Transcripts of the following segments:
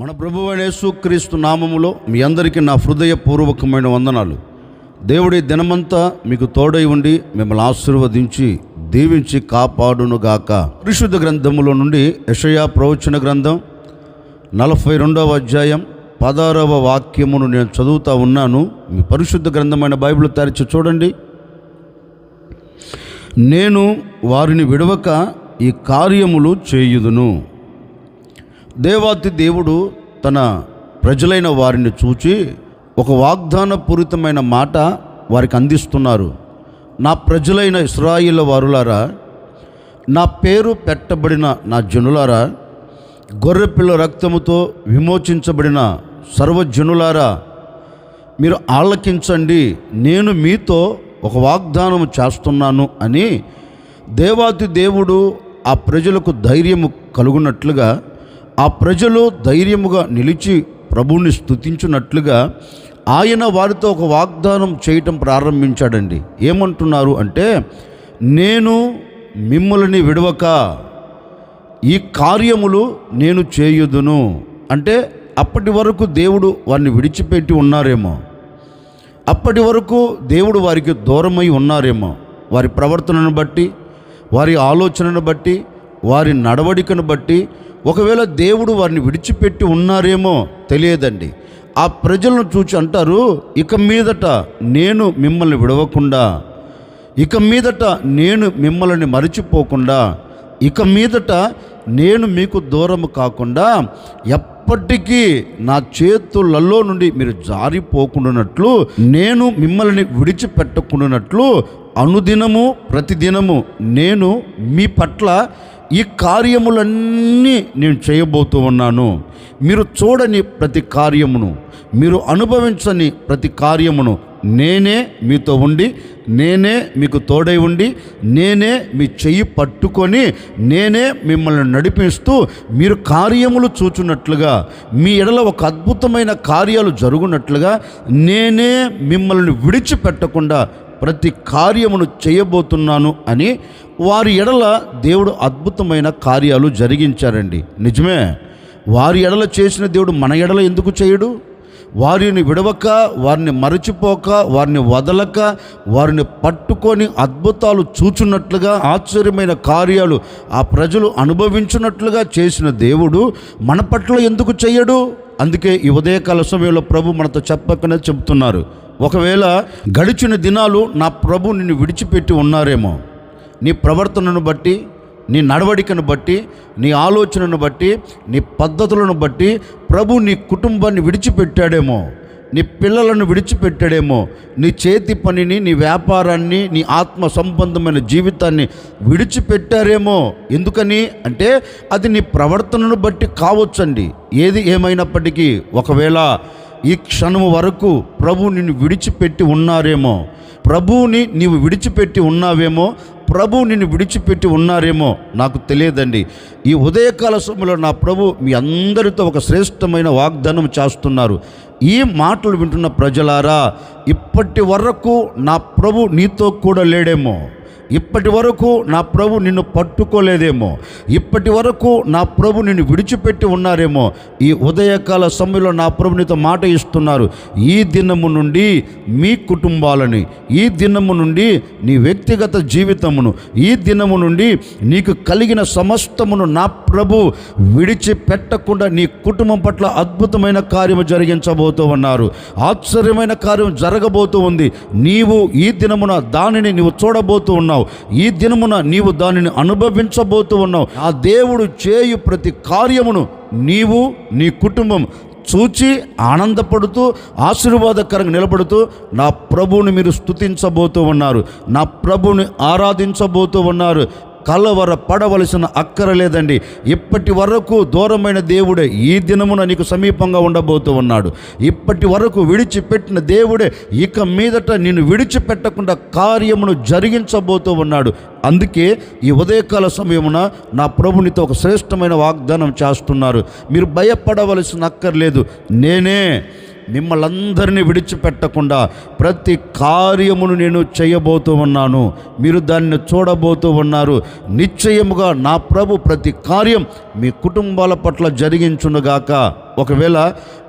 మన ప్రభువైన యేసుక్రీస్తు నామములో మీ అందరికీ నా హృదయపూర్వకమైన వందనాలు. దేవుడి దినమంతా మీకు తోడై ఉండి మిమ్మల్ని ఆశీర్వదించి దీవించి కాపాడునుగాక. పరిశుద్ధ గ్రంథములో నుండి యెషయా ప్రవచన గ్రంథం 42వ అధ్యాయం 16వ వాక్యమును నేను చదువుతా ఉన్నాను. మీ పరిశుద్ధ గ్రంథమైన బైబిల్ తెరిచి చూడండి. నేను వారిని విడవక ఈ కార్యములు చేయుదును. దేవాతి దేవుడు తన ప్రజలైన వారిని చూచి ఒక వాగ్దాన పూరితమైన మాట వారికి అందిస్తున్నారు. నా ప్రజలైన ఇశ్రాయేలు వారులారా, నా పేరు పెట్టబడిన నా జనులారా, గొర్రెపిల్ల రక్తముతో విమోచించబడిన సర్వజనులారా, మీరు ఆలకించండి, నేను మీతో ఒక వాగ్దానం చేస్తున్నాను అని దేవాతి దేవుడు ఆ ప్రజలకు ధైర్యము కలుగునట్లుగా, ఆ ప్రజలు ధైర్యముగా నిలిచి ప్రభువుని స్తుతించున్నట్లుగా ఆయన వారితో ఒక వాగ్దానం చేయటం ప్రారంభించాడండి. ఏమంటున్నారు అంటే, నేను మిమ్మల్ని విడవక ఈ కార్యములు నేను చేయుదును. అంటే అప్పటి వరకు దేవుడు వారిని విడిచిపెట్టి ఉన్నారేమో, అప్పటి వరకు దేవుడు వారికి దూరమై ఉన్నారేమో. వారి ప్రవర్తనను బట్టి, వారి ఆలోచనను బట్టి, వారి నడవడికను బట్టి ఒకవేళ దేవుడు వారిని విడిచిపెట్టి ఉన్నారేమో తెలియదండి. ఆ ప్రజలను చూచి అంటారు, ఇక మీదట నేను మిమ్మల్ని విడవకుండా, ఇక మీదట నేను మిమ్మల్ని మరిచిపోకుండా, ఇక మీదట నేను మీకు దూరం కాకుండా ఎప్పటికీ నా చేతులలో నుండి మీరు జారిపోకుండానట్లు, నేను మిమ్మల్ని విడిచిపెట్టకుండానట్లు అనుదినము ప్రతిదినము నేను మీ పట్ల ఈ కార్యములన్నీ నేను చేయబోతూ ఉన్నాను. మీరు చూడని ప్రతి కార్యమును, మీరు అనుభవించని ప్రతి కార్యమును నేనే మీతో ఉండి, నేనే మీకు తోడై ఉండి, నేనే మీ చెయ్యి పట్టుకొని, నేనే మిమ్మల్ని నడిపిస్తూ మీరు కార్యములు చూచున్నట్లుగా, మీ ఎడల ఒక అద్భుతమైన కార్యాలు జరుగునట్లుగా నేనే మిమ్మల్ని విడిచిపెట్టకుండా ప్రతి కార్యమును చేయబోతున్నాను అని వారి ఎడల దేవుడు అద్భుతమైన కార్యాలు జరిగించారండి. నిజమే, వారి ఎడల చేసిన దేవుడు మన ఎడల ఎందుకు చేయడు? వారిని విడవక, వారిని మరచిపోక, వారిని వదలక, వారిని పట్టుకొని అద్భుతాలు చూచున్నట్లుగా, ఆశ్చర్యమైన కార్యాలు ఆ ప్రజలు అనుభవించున్నట్లుగా చేసిన దేవుడు మన పట్ల ఎందుకు చేయడు? అందుకే ఈ ఉదయకాల సమయంలో ప్రభు మనతో చెప్పకనే చెబుతున్నారు, ఒకవేళ గడిచిన దినాలు నా ప్రభు నిన్ను విడిచిపెట్టి ఉన్నారేమో, నీ ప్రవర్తనను బట్టి, నీ నడవడికను బట్టి, నీ ఆలోచనను బట్టి, నీ పద్ధతులను బట్టి ప్రభు నీ కుటుంబాన్ని విడిచిపెట్టాడేమో, నీ పిల్లలను విడిచిపెట్టాడేమో, నీ చేతి పనిని, నీ వ్యాపారాన్ని, నీ ఆత్మ సంబంధమైన జీవితాన్ని విడిచిపెట్టారేమో. ఎందుకని అంటే అది నీ ప్రవర్తనను బట్టి కావచ్చండి. ఏది ఏమైనప్పటికీ ఒకవేళ ఈ క్షణము వరకు ప్రభు నిన్ను విడిచిపెట్టి ఉన్నారేమో, ప్రభువుని నీవు విడిచిపెట్టి ఉన్నావేమో, ప్రభు నిన్ను విడిచిపెట్టి ఉన్నారేమో నాకు తెలియదండి. ఈ ఉదయకాల సమయంలో నా ప్రభు మీ అందరితో ఒక శ్రేష్టమైన వాగ్దానం చేస్తున్నారు. ఈ మాటలు వింటున్న ప్రజలారా, ఇప్పటి వరకు నా ప్రభు నీతో కూడా లేడేమో, ఇప్పటి వరకు నా ప్రభు నిన్ను పట్టుకోలేదేమో, ఇప్పటి వరకు నా ప్రభు నిన్ను విడిచిపెట్టి ఉన్నారేమో. ఈ ఉదయకాల సమయంలో నా ప్రభు నీతో మాట ఇస్తున్నారు, ఈ దినము నుండి మీ కుటుంబాలని, ఈ దినము నుండి నీ వ్యక్తిగత జీవితమును, ఈ దినము నుండి నీకు కలిగిన సమస్తమును నా ప్రభు విడిచిపెట్టకుండా నీ కుటుంబం పట్ల అద్భుతమైన కార్యము జరిగించబోతూ ఉన్నారు. ఆశ్చర్యమైన కార్యం జరగబోతూ ఉంది. నీవు ఈ దినమున దానిని నీవు చూడబోతూ ఉన్నావు. ఈ దినమున నీవు దానిని అనుభవించబోతూ ఉన్నావు. ఆ దేవుడు చేయు ప్రతి కార్యమును నీవు, నీ కుటుంబం చూచి ఆనందపడుతూ ఆశీర్వాదకరంగా నిలబడుతూ నా ప్రభువుని మీరు స్తుతించబోతూ ఉన్నారు, నా ప్రభువుని ఆరాధించబోతూ ఉన్నారు. కలవర పడవలసిన అక్కరలేదండి. ఇప్పటి వరకు దూరమైన దేవుడే ఈ దినమున నీకు సమీపంగా ఉండబోతూ ఉన్నాడు. ఇప్పటి వరకు విడిచిపెట్టిన దేవుడే ఇక మీదట నిన్ను విడిచిపెట్టకుండా కార్యమును జరిగించబోతూ ఉన్నాడు. అందుకే ఈ ఉదయకాల సమయమున నా ప్రభునితో ఒక శ్రేష్టమైన వాగ్దానం చేస్తున్నారు. మీరు భయపడవలసిన అక్కర్లేదు, నేనే మిమ్మల్ని అందరినీ విడిచిపెట్టకుండా ప్రతి కార్యమును నేను చేయబోతూ ఉన్నాను. మీరు దాన్ని చూడబోతూ ఉన్నారు. నిశ్చయముగా నా ప్రభు ప్రతి కార్యం మీ కుటుంబాల పట్ల జరిగించునుగాక. ఒకవేళ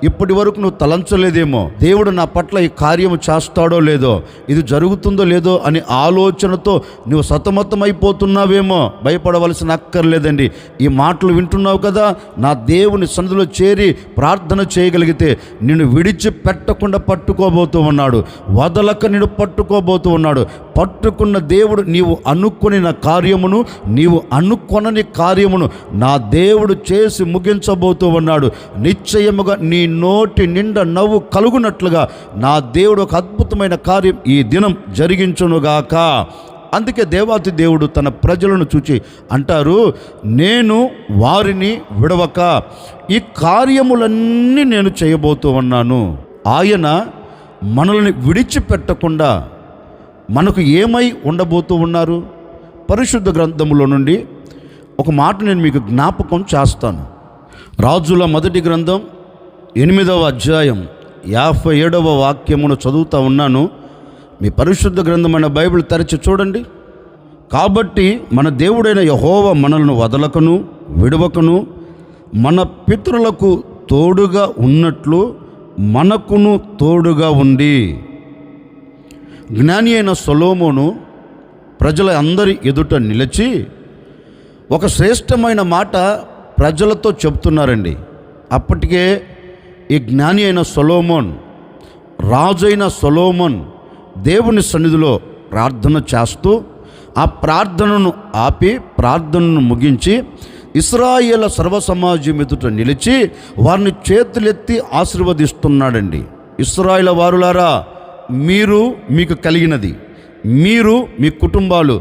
ఇప్పటి వరకు నువ్వు తలంచలేదేమో, దేవుడు నా పట్ల ఈ కార్యము చేస్తాడో లేదో, ఇది జరుగుతుందో లేదో అని ఆలోచనతో నువ్వు సతమతమైపోతున్నావేమో, భయపడవలసిన అక్కర్లేదండి. ఈ మాటలు వింటున్నావు కదా, నా దేవుని సన్నిధిలో చేరి ప్రార్థన చేయగలిగితే నిన్ను విడిచిపెట్టకుండా పట్టుకోబోతూ ఉన్నాడు, వదలక నిన్ను పట్టుకోబోతూ ఉన్నాడు. పట్టుకున్న దేవుడు నీవు అనుకుని కార్యమును, నీవు అనుకొనని కార్యమును నా దేవుడు చేసి ముగించబోతూ ఉన్నాడు. నిశ్చయముగా నీ నోటి నిండా నవ్వు కలుగునట్లుగా నా దేవుడు ఒక అద్భుతమైన కార్యం ఈ దినం జరిగించునుగాక. అందుకే దేవాతి దేవుడు తన ప్రజలను చూచి అంటారు, నేను వారిని విడవక ఈ కార్యములన్నీ నేను చేయబోతూ ఉన్నాను. ఆయన మనల్ని విడిచిపెట్టకుండా మనకు ఏమై ఉండబోతూ ఉన్నారు? పరిశుద్ధ గ్రంథములో నుండి ఒక మాట నేను మీకు జ్ఞాపకం చేస్తాను. రాజుల మొదటి గ్రంథం 8వ అధ్యాయం 57వ వాక్యమును చదువుతూ ఉన్నాను. మీ పరిశుద్ధ గ్రంథమైన బైబిల్ తెరచి చూడండి. కాబట్టి మన దేవుడైన యెహోవా మనల్ని వదలకను విడవకను మన పితరులకు తోడుగా ఉన్నట్లు మనకును తోడుగా ఉండి. జ్ఞాని అయిన సొలొమోను ప్రజల అందరి ఎదుట నిలిచి ఒక శ్రేష్టమైన మాట ప్రజలతో చెప్తున్నారండి. అప్పటికే ఈ జ్ఞాని అయిన సొలొమోన్, రాజు అయిన సొలొమోన్ దేవుని సన్నిధిలో ప్రార్థన చేస్తూ ఆ ప్రార్థనను ఆపి ప్రార్థనను ముగించి ఇశ్రాయేలు సర్వసమాజం ఎదుట నిలిచి వారిని చేతులెత్తి ఆశీర్వదిస్తున్నాడండి. ఇశ్రాయేలు వారులారా, మీరు, మీకు కలిగినది, మీరు, మీ కుటుంబాలు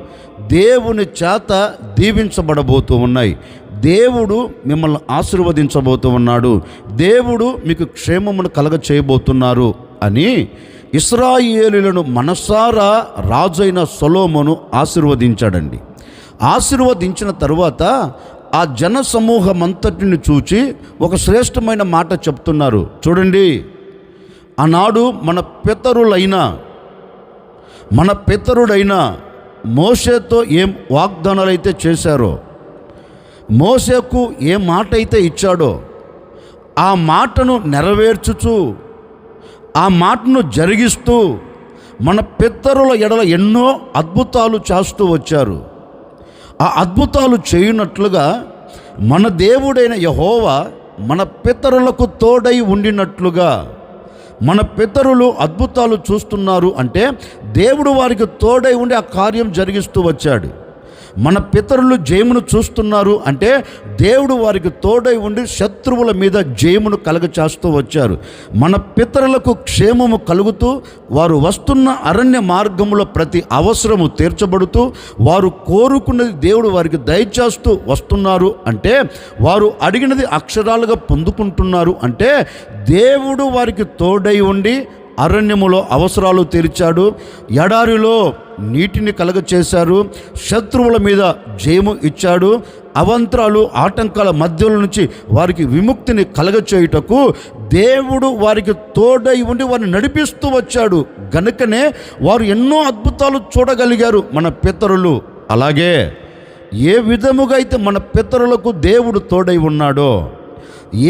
దేవుని చేత దీవించబడబోతూ ఉన్నాయి. దేవుడు మిమ్మల్ని ఆశీర్వదించబోతూ ఉన్నాడు. దేవుడు మీకు క్షేమమును కలగ చేయబోతున్నారు అని ఇశ్రాయేలులను మనసారా రాజైన సొలొమోను ఆశీర్వదించాడండి. ఆశీర్వదించిన తరువాత ఆ జన సమూహమంతటిని చూచి ఒక శ్రేష్టమైన మాట చెప్తున్నారు. చూడండి, ఆనాడు మన పితరుడైన మోషేతో ఏం వాగ్దానాలు అయితే చేశారో, మోషేకు ఏ మాట అయితే ఇచ్చాడో ఆ మాటను నెరవేర్చుచు, ఆ మాటను జరిగిస్తూ మన పితరుల ఎడల ఎన్నో అద్భుతాలు చేస్తూ వచ్చారు. ఆ అద్భుతాలు చేయునట్లుగా మన దేవుడైన యెహోవా మన పితరులకు తోడై ఉండినట్లుగా మన పితరులు అద్భుతాలు చూస్తున్నారు అంటే దేవుడు వారికి తోడై ఉండి ఆ కార్యం జరిగిస్తూ వచ్చాడు. మన పితరులు జయమును చూస్తున్నారు అంటే దేవుడు వారికి తోడై ఉండి శత్రువుల మీద జయమును కలగచేస్తూ వచ్చారు. మన పితరులకు క్షేమము కలుగుతూ వారు వస్తున్న అరణ్య మార్గములో ప్రతి అవసరము తీర్చబడుతూ వారు కోరుకున్నది దేవుడు వారికి దయచేస్తూ వస్తున్నారు అంటే, వారు అడిగినది అక్షరాలుగా పొందుకుంటున్నారు అంటే దేవుడు వారికి తోడై ఉండి అరణ్యములో అవసరాలు తీర్చాడు, ఎడారిలో నీటిని కలగచేశారు, శత్రువుల మీద జయము ఇచ్చాడు, అవంతరాలు ఆటంకాల మధ్యలో నుంచి వారికి విముక్తిని కలగచేయుటకు దేవుడు వారికి తోడై ఉండి వారిని నడిపిస్తూ వచ్చాడు. గనుకనే వారు ఎన్నో అద్భుతాలు చూడగలిగారు మన పితరులు. అలాగే ఏ విధముగా అయితే మన పితరులకు దేవుడు తోడై ఉన్నాడో,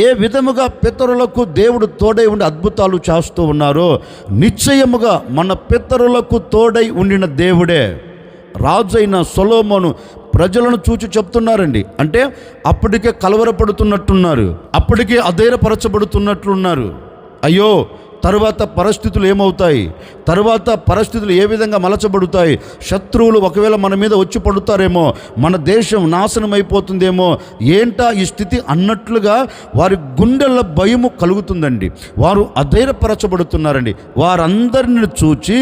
ఏ విధముగా పితరులకు దేవుడు తోడై ఉండి అద్భుతాలు చేస్తూ ఉన్నారో, నిశ్చయముగా మన పితరులకు తోడై ఉండిన దేవుడే రాజైన సొలొమోను ప్రజలను చూచి చెప్తున్నారండి. అంటే అప్పటికే కలవరపడుతున్నట్టున్నారు, అప్పటికే అధైర్యపరచబడుతున్నట్లున్నారు. అయ్యో, తరువాత పరిస్థితులు ఏమవుతాయి, తరువాత పరిస్థితులు ఏ విధంగా మలచబడుతాయి, శత్రువులు ఒకవేళ మన మీద వచ్చి పడుతారేమో, మన దేశం నాశనం అయిపోతుందేమో, ఏంటా ఈ స్థితి అన్నట్లుగా వారి గుండెల భయము కలుగుతుందండి. వారు అధైర్యపరచబడుతున్నారండి. వారందరిని చూచి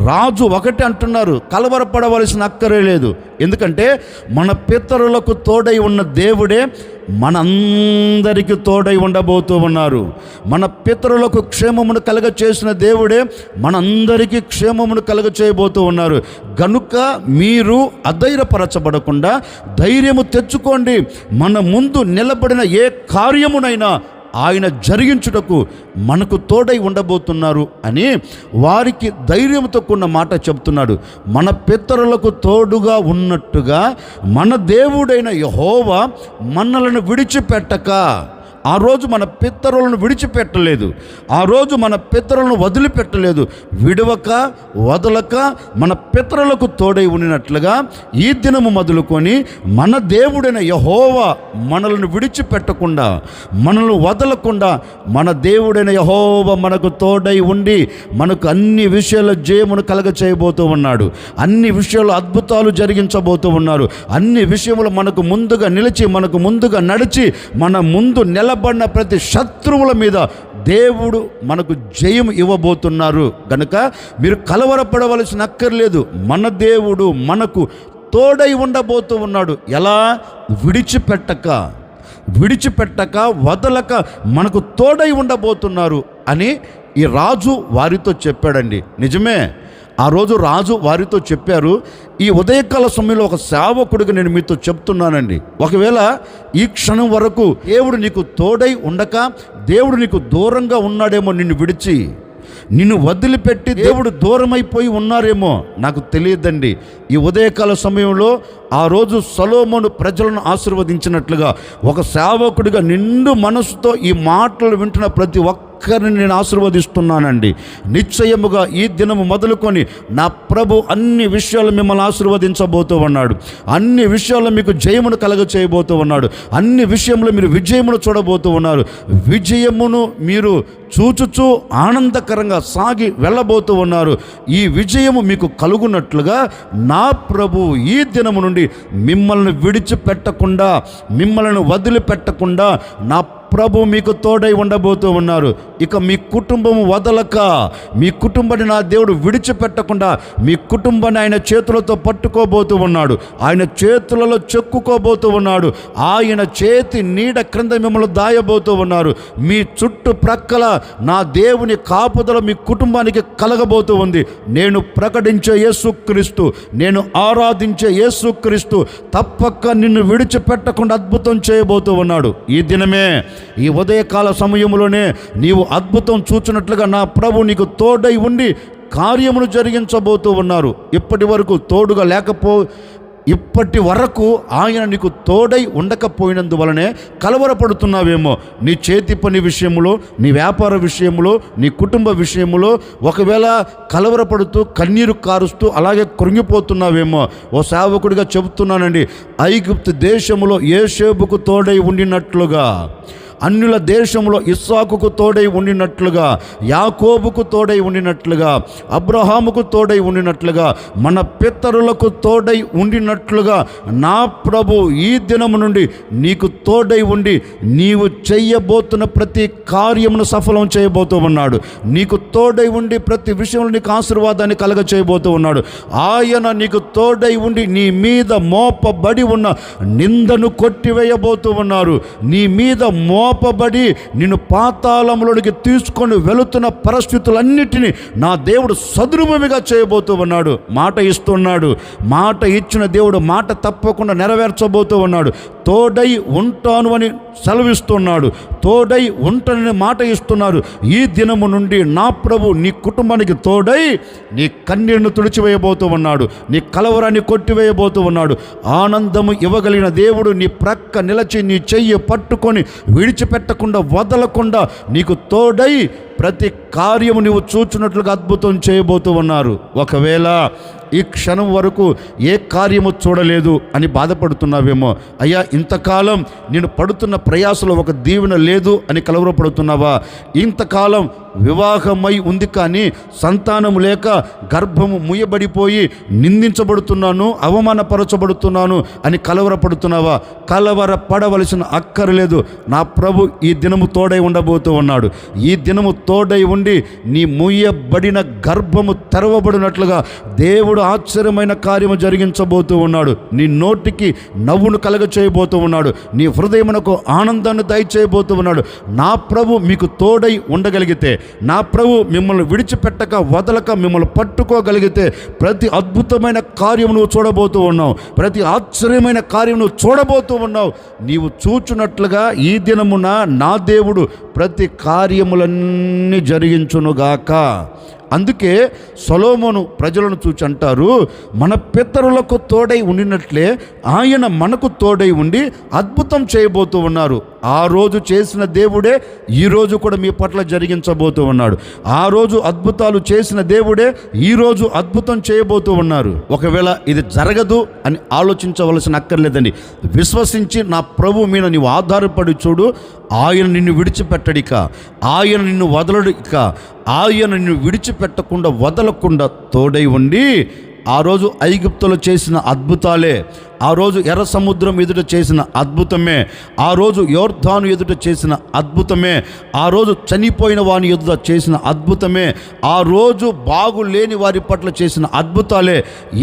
రాజు ఒకటి అంటున్నారు, కలవరపడవలసిన అక్కరే లేదు. ఎందుకంటే మన పితరులకు తోడై ఉన్న దేవుడే మనందరికీ తోడై ఉండబోతూ ఉన్నారు. మన పితరులకు క్షేమమును కలగ చేసిన దేవుడే మనందరికీ క్షేమమును కలగ చేయబోతూ ఉన్నారు. గనుక మీరు అధైర్యపరచబడకుండా ధైర్యము తెచ్చుకోండి. మన ముందు నిలబడిన ఏ కార్యమునైనా ఆయన జరిగించుటకు మనకు తోడై ఉండబోతున్నారు అని వారికి ధైర్యంతో కూడిన మాట చెప్తున్నాడు. మన పితరులకు తోడుగా ఉన్నట్టుగా మన దేవుడైన యెహోవా మనలను విడిచిపెట్టక ఆ రోజు మన పితరులను విడిచిపెట్టలేదు, ఆ రోజు మన పితరులను వదిలిపెట్టలేదు. విడవక వదలక మన పితరులకు తోడై ఉండినట్లుగా ఈ దినము మొదలుకొని మన దేవుడైన యెహోవా మనల్ని విడిచిపెట్టకుండా, మనల్ని వదలకుండా, మన దేవుడైన యెహోవా మనకు తోడై ఉండి మనకు అన్ని విషయాల జయమును కలగ చేయబోతూ ఉన్నాడు. అన్ని విషయాలు అద్భుతాలు జరిగించబోతూ ఉన్నారు. అన్ని విషయములు మనకు ముందుగా నిలిచి, మనకు ముందుగా నడిచి, మన ముందు నిలబడిన ప్రతి శత్రువుల మీద దేవుడు మనకు జయం ఇవ్వబోతున్నారు. కనుక మీరు కలవరపడవలసిన అక్కర్లేదు. మన దేవుడు మనకు తోడై ఉండబోతూ ఉన్నాడు. ఎలా? విడిచిపెట్టక వదలక మనకు తోడై ఉండబోతున్నారు అని ఈ రాజు వారితో చెప్పాడండి. నిజమే, ఆ రోజు రాజు వారితో చెప్పారు. ఈ ఉదయకాల సమయంలో ఒక సేవకుడిగా నేను మీతో చెప్తున్నానండి, ఒకవేళ ఈ క్షణం వరకు దేవుడు నీకు తోడై ఉండక, దేవుడు నీకు దూరంగా ఉన్నాడేమో, నిన్ను విడిచి, నిన్ను వదిలిపెట్టి దేవుడు దూరమైపోయి ఉన్నారేమో, నాకు తెలియదండి. ఈ ఉదయకాల సమయంలో ఆ రోజు సొలొమోను ప్రజలను ఆశీర్వదించినట్లుగా ఒక సేవకుడిగా నిండు మనసుతో ఈ మాటలు వింటున్న ప్రతి ఒక్కరిని నేను ఆశీర్వదిస్తున్నానండి. నిశ్చయముగా ఈ దినము మొదలుకొని నా ప్రభు అన్ని విషయాలు మిమ్మల్ని ఆశీర్వదించబోతూ ఉన్నాడు. అన్ని విషయాల్లో మీకు జయమును కలగ చేయబోతూ ఉన్నాడు. అన్ని విషయంలో మీరు విజయమును చూడబోతూ ఉన్నారు. విజయమును మీరు చూచుచూ ఆనందకరంగా సాగి వెళ్ళబోతూ ఉన్నారు. ఈ విజయము మీకు కలుగునట్లుగా నా ప్రభు ఈ దినము నుండి మిమ్మల్ని విడిచిపెట్టకుండా, మిమ్మల్ని వదిలిపెట్టకుండా నా ప్రభు మీకు తోడై ఉండబోతూ ఉన్నారు. ఇక మీ కుటుంబం వదలక, మీ కుటుంబాన్ని నా దేవుడు విడిచిపెట్టకుండా మీ కుటుంబాన్ని ఆయన చేతులతో పట్టుకోబోతూ ఉన్నాడు. ఆయన చేతులలో చెక్కుకోబోతూ ఉన్నాడు. ఆయన చేతి నీడ క్రింద మిమ్మల్ని దాయబోతూ ఉన్నారు. మీ చుట్టుప్రక్కల నా దేవుని కాపుదల మీ కుటుంబానికి కలగబోతూ ఉంది. నేను ప్రకటించే యేసుక్రీస్తు, నేను ఆరాధించే యేసుక్రీస్తు తప్పక నిన్ను విడిచిపెట్టకుండా అద్భుతం చేయబోతూ ఉన్నాడు. ఈ దినమే, ఈ ఉదయకాల సమయంలోనే నీవు అద్భుతం చూచినట్లుగా నా ప్రభు నీకు తోడై ఉండి కార్యమును జరిగించబోతూ ఉన్నారు. ఇప్పటి వరకు ఆయన నీకు తోడై ఉండకపోయినందువలనే కలవరపడుతున్నావేమో. నీ చేతి పని విషయంలో, నీ వ్యాపార విషయంలో, నీ కుటుంబ విషయంలో ఒకవేళ కలవరపడుతూ కన్నీరు కారుస్తూ అలాగే కృంగిపోతున్నావేమో. ఓ సేవకుడిగా చెబుతున్నానండి, ఐగుప్తు దేశంలో యోసేపుకు తోడై ఉండినట్లుగా, అన్యుల దేశంలో ఇస్సాకుకు తోడై ఉండినట్లుగా, యాకోబుకు తోడై ఉండినట్లుగా, అబ్రహాముకు తోడై ఉండినట్లుగా, మన పితరులకు తోడై ఉండినట్లుగా నా ప్రభు ఈ దినము నుండి నీకు తోడై ఉండి నీవు చెయ్యబోతున్న ప్రతి కార్యమును సఫలం చేయబోతూ ఉన్నాడు. నీకు తోడై ఉండి ప్రతి విషయంలో నీకు ఆశీర్వాదాన్ని కలగ చేయబోతూ ఉన్నాడు. ఆయన నీకు తోడై ఉండి నీ మీద మోపబడి ఉన్న నిందను కొట్టివేయబోతూ ఉన్నారు. నీ మీద మోపబడి నిన్ను పాతాళంలోనికి తీసుకొని వెళుతున్న పరిస్థితులన్నిటినీ నా దేవుడు సద్రుభూమిగా చేయబోతూ ఉన్నాడు. మాట ఇస్తున్నాడు. మాట ఇచ్చిన దేవుడు మాట తప్పకుండా నెరవేర్చబోతూ ఉన్నాడు. తోడై ఉంటాను అని సెలవిస్తున్నాడు. తోడై ఉంటానని మాట ఇస్తున్నారు. ఈ దినము నుండి నా ప్రభు నీ కుటుంబానికి తోడై నీ కన్నీరును తుడిచివేయబోతూ ఉన్నాడు. నీ కలవరాన్ని కొట్టివేయబోతూ ఉన్నాడు. ఆనందము ఇవ్వగలిగిన దేవుడు నీ ప్రక్క నిలచి నీ చెయ్యి పట్టుకొని విడిచిపెట్టకుండా వదలకుండా నీకు తోడై ప్రతి కార్యము నీవు చూచున్నట్లుగా అద్భుతం చేయబోతూ ఉన్నారు. ఒకవేళ ఈ క్షణం వరకు ఏ కార్యము చూడలేదు అని బాధపడుతున్నావేమో. అయ్యా, ఇంతకాలం నేను పడుతున్న ప్రయాసలో ఒక దీవెన లేదు అని కలవరపడుతున్నావా? ఇంతకాలం వివాహమై ఉంది కానీ సంతానము లేక గర్భము ముయ్యబడిపోయి నిందించబడుతున్నాను, అవమానపరచబడుతున్నాను అని కలవరపడుతున్నావా? కలవరపడవలసిన అక్కర్లేదు. నా ప్రభు ఈ దినము తోడై ఉండబోతూ ఉన్నాడు. ఈ దినము తోడై ఉండి నీ ముయ్యబడిన గర్భము తెరవబడినట్లుగా దేవుడు ఆశ్చర్యమైన కార్యము జరిగించబోతూ ఉన్నాడు. నీ నోటికి నవ్వును కలగ చేయబోతూ ఉన్నాడు. నీ హృదయమునకు ఆనందాన్ని దయచేయబోతూ ఉన్నాడు. నా ప్రభు మీకు తోడై ఉండగలిగితే, నా ప్రభు మిమ్మల్ని విడిచిపెట్టక వదలక మిమ్మల్ని పట్టుకోగలిగితే ప్రతి అద్భుతమైన కార్యం నువ్వు చూడబోతూ ఉన్నావు. ప్రతి ఆశ్చర్యమైన కార్యం నువ్వు చూడబోతూ ఉన్నావు. నీవు చూచున్నట్లుగా ఈ దినమున నా దేవుడు ప్రతి కార్యములన్నీ జరిగించునుగాక. అందుకే సొలొమోను ప్రజలను చూచి అంటారు, మన పితరులకు తోడై ఉండినట్లే ఆయన మనకు తోడై ఉండి అద్భుతం చేయబోతూ ఉన్నారు. ఆ రోజు చేసిన దేవుడే ఈరోజు కూడా మీ పట్ల జరిగించబోతూ ఉన్నాడు. ఆ రోజు అద్భుతాలు చేసిన దేవుడే ఈరోజు అద్భుతం చేయబోతూ ఉన్నారు. ఒకవేళ ఇది జరగదు అని ఆలోచించవలసిన అక్కర్లేదండి. విశ్వసించి నా ప్రభు మీద నీవు ఆధారపడి చూడు. ఆయన నిన్ను విడిచిపెట్టడిక, ఆయన నిన్ను వదలడిక, ఆయన నిన్ను విడిచిపెట్టకుండా వదలకుండా తోడై ఉండి ఆ రోజు ఐగుప్తులో చేసిన అద్భుతాలే, ఆ రోజు ఎర్ర సముద్రం ఎదుట చేసిన అద్భుతమే, ఆ రోజు యోర్దాను ఎదుట చేసిన అద్భుతమే, ఆ రోజు చనిపోయిన వాని ఎదుట చేసిన అద్భుతమే, ఆ రోజు బాగులేని వారి పట్ల చేసిన అద్భుతాలే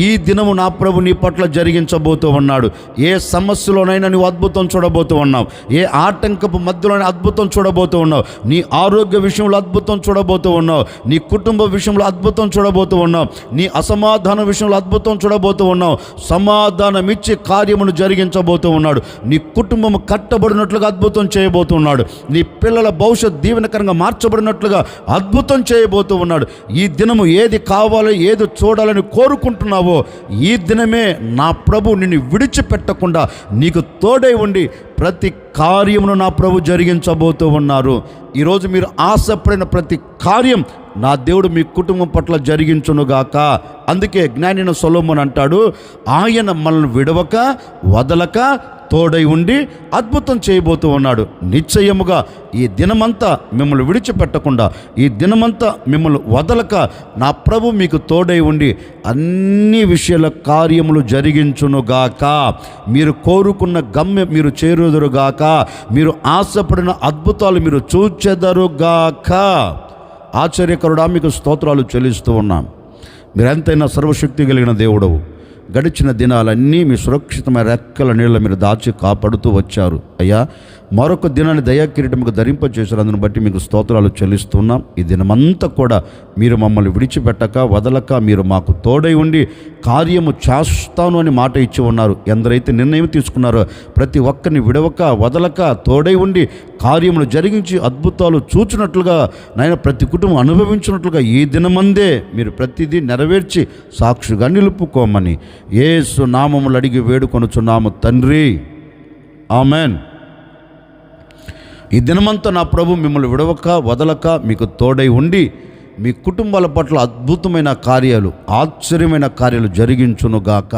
ఈ దినము నా ప్రభు నీ పట్ల జరిగించబోతూ ఉన్నాడు. ఏ సమస్యలోనైనా నువ్వు అద్భుతం చూడబోతూ ఉన్నావు. ఏ ఆటంకపు మధ్యలోనే అద్భుతం చూడబోతూ ఉన్నావు. నీ ఆరోగ్య విషయంలో అద్భుతం చూడబోతూ ఉన్నావు. నీ కుటుంబ విషయంలో అద్భుతం చూడబోతూ ఉన్నావు. నీ అసమాధానం విషయంలో అద్భుతం చూడబోతూ ఉన్నావు. సమాధానం ఇచ్చి కార్యమును జరిగించబోతూ ఉన్నాడు. నీ కుటుంబం కట్టబడినట్లుగా అద్భుతం చేయబోతున్నాడు. నీ పిల్లల భవిష్యత్ దీవెనకరంగా మార్చబడినట్లుగా అద్భుతం చేయబోతూ ఉన్నాడు. ఈ దినము ఏది కావాలో ఏది చూడాలని కోరుకుంటున్నావో ఈ దినమే నా ప్రభు నిన్ను విడిచిపెట్టకుండా నీకు తోడై ఉండి ప్రతి కార్యమును నా ప్రభు జరిగించబోతూ ఉన్నారు. ఈరోజు మీరు ఆశపడిన ప్రతి కార్యం నా దేవుడు మీ కుటుంబం పట్ల జరిగించునుగాక. అందుకే జ్ఞానిన సొలొమోను అంటాడు, ఆయన మనల్ని విడవక వదలక తోడై ఉండి అద్భుతం చేయబోతూ ఉన్నాడు. నిశ్చయముగా ఈ దినమంతా మిమ్మల్ని విడిచిపెట్టకుండా, ఈ దినమంతా మిమ్మల్ని వదలక నా ప్రభు మీకు తోడై ఉండి అన్ని విషయాల కార్యములు జరిగించునుగాక. మీరు కోరుకున్న గమ్యం మీరు చేరుదురుగాక. మీరు ఆశపడిన అద్భుతాలు మీరు చూచెదరుగాక. ఆశ్చర్యకరుడా, మీకు స్తోత్రాలు చెల్లిస్తూ ఉన్నాం. మీరెంతైనా సర్వశక్తి కలిగిన దేవుడవు. గడిచిన దినాలన్నీ మీ సురక్షితమైన రెక్కల నీళ్ళ మీరు దాచి కాపాడుతూ వచ్చారు అయ్యా. మరొక దినాన్ని దయాకిరీటముకు ధరింపచేశారు. అందుని బట్టి మీకు స్తోత్రాలు చెల్లిస్తున్నాం. ఈ దినమంతా కూడా మీరు మమ్మల్ని విడిచిపెట్టక వదలక మీరు మాకు తోడై ఉండి కార్యము చేస్తాను అని మాట ఇచ్చి ఉన్నారు. ఎందరైతే నిర్ణయం తీసుకున్నారో ప్రతి ఒక్కరిని విడవక వదలక తోడై ఉండి కార్యమును జరిగించి అద్భుతాలు చూచినట్లుగా నాయన ప్రతి కుటుంబం అనుభవించినట్లుగా ఈ దినమందే మీరు ప్రతిదీ నెరవేర్చి సాక్షిగా నిలుపుకోమని యేసు నామములు అడిగి వేడుకొనుచున్నాము తండ్రి, ఆమెన్. ఈ దినమంతా నా ప్రభు మిమ్మల్ని విడవక వదలక మీకు తోడై ఉండి మీ కుటుంబాల పట్ల అద్భుతమైన కార్యాలు, ఆశ్చర్యమైన కార్యాలు జరిగించునుగాక.